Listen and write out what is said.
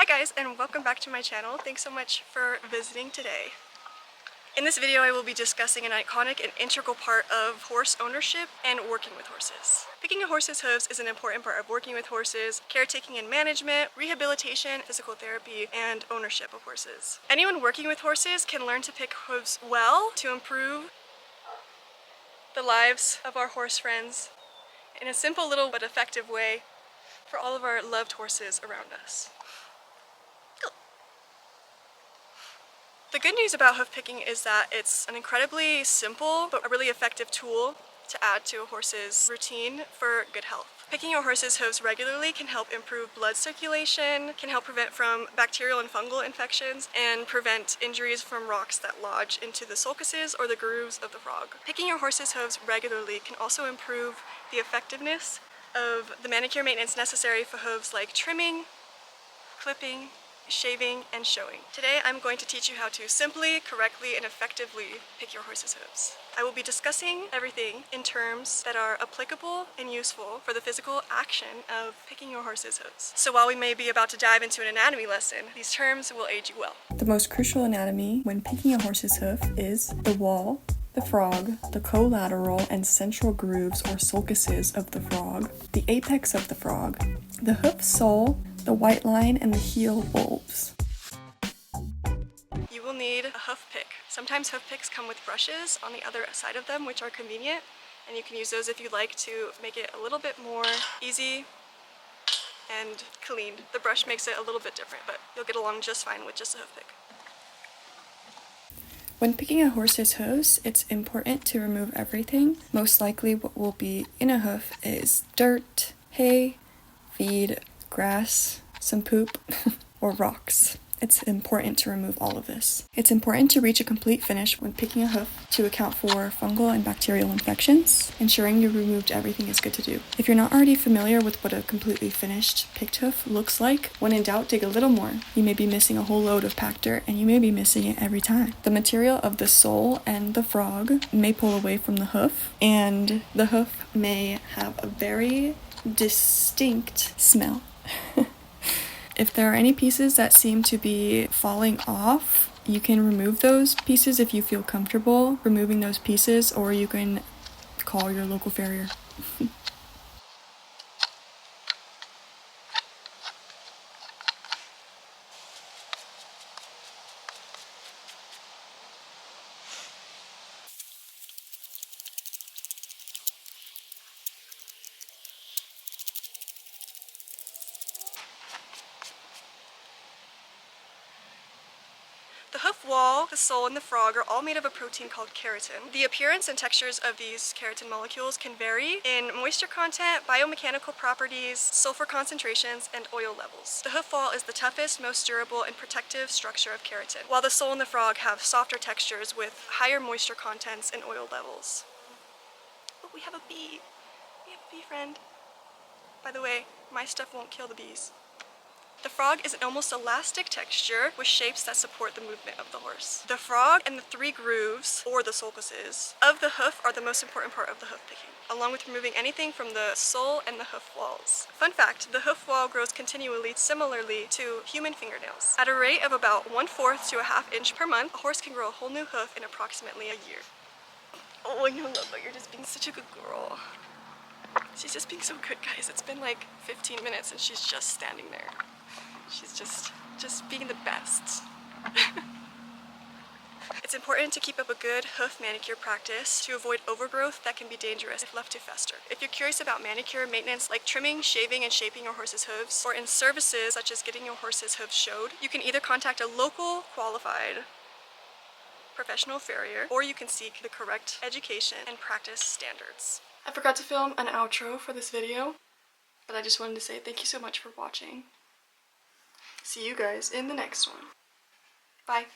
guys, and welcome back to my channel. Thanks so much for visiting today. In this video I will be discussing an iconic and integral part of horse ownership and working with horses. Picking a horse's hooves is an important part of working with horses, caretaking and management, rehabilitation, physical therapy, and ownership of horses. Anyone working with horses can learn to pick hooves well to improve the lives of our horse friends in a simple little but effective way for all of our loved horses around us. The good news about hoof picking is that it's an incredibly simple but a really effective tool to add to a horse's routine for good health. Picking your horse's hooves regularly can help improve blood circulation, can help prevent from bacterial and fungal infections, and prevent injuries from rocks that lodge into the sulcuses or the grooves of the frog. Picking your horse's hooves regularly can also improve the effectiveness of the manicure maintenance necessary for hooves like trimming, clipping, shaving, and showing. Today I'm going to teach you how to simply, correctly, and effectively pick your horse's hooves. I will be discussing everything in terms that are applicable and useful for the physical action of picking your horse's hooves. So while we may be about to dive into an anatomy lesson, these terms will aid you well. The most crucial anatomy when picking a horse's hoof is the wall, the frog, the collateral and central grooves or sulcuses of the frog, the apex of the frog, the hoof sole, the white line, and the heel bulbs. You will need a hoof pick. Sometimes hoof picks come with brushes on the other side of them, which are convenient, and you can use those if you'd like to make it a little bit more easy and clean. The brush makes it a little bit different, but you'll get along just fine with just a hoof pick. When picking a horse's hooves, it's important to remove everything. Most likely what will be in a hoof is dirt, hay, feed, grass, some poop, or rocks. It's important to remove all of this. It's important to reach a complete finish when picking a hoof to account for fungal and bacterial infections. Ensuring you removed everything is good to do. If you're not already familiar with what a completely finished picked hoof looks like, when in doubt, dig a little more. You may be missing a whole load of pack dirt, and you may be missing it every time. The material of the sole and the frog may pull away from the hoof, and the hoof may have a very distinct smell. If there are any pieces that seem to be falling off, you can remove those pieces if you feel comfortable removing those pieces, or you can call your local farrier. The hoof wall, the sole, and the frog are all made of a protein called keratin. The appearance and textures of these keratin molecules can vary in moisture content, biomechanical properties, sulfur concentrations, and oil levels. The hoof wall is the toughest, most durable, and protective structure of keratin, while the sole and the frog have softer textures with higher moisture contents and oil levels. Oh, we have a bee. We have a bee friend. By the way, my stuff won't kill the bees. The frog is an almost elastic texture with shapes that support the movement of the horse. The frog and the three grooves, or the sulcuses, of the hoof are the most important part of the hoof picking, along with removing anything from the sole and the hoof walls. Fun fact, the hoof wall grows continually similarly to human fingernails. At a rate of about 1/4 to a 1/2 inch per month, a horse can grow a whole new hoof in approximately a year. Oh, I know, Love, you're just being such a good girl. She's just being so good, guys. It's been like 15 minutes and she's just standing there. She's just being the best. It's important to keep up a good hoof manicure practice to avoid overgrowth that can be dangerous if left to fester. If you're curious about manicure maintenance like trimming, shaving, and shaping your horse's hooves, or in services such as getting your horse's hooves showed, you can either contact a local qualified professional farrier, or you can seek the correct education and practice standards. I forgot to film an outro for this video, but I just wanted to say thank you so much for watching. See you guys in the next one. Bye.